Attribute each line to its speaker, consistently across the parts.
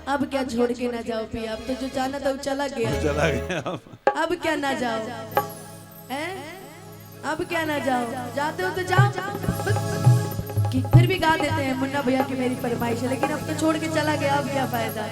Speaker 1: अब क्या छोड़ के ना जाओ पिया, अब तो जो जाना था वो चला गया। अब क्या ना जाओ, हैं? अब क्या ना जाओ, जाते हो तो जाओ। कि फिर भी गा देते हैं मुन्ना भैया की मेरी फरमाइश है, लेकिन अब तो छोड़ के चला गया, अब क्या फायदा।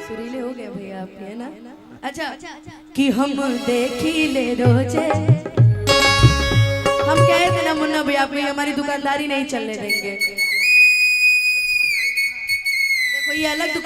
Speaker 1: सुरीले हो गए भैया आप, है ना? अच्छा कि हम देखी ले रोजे, हम कहे थे ना मुन्ना भैया आप हमारी दुकानदारी नहीं चलने देंगे। देखो ये अलग दुकान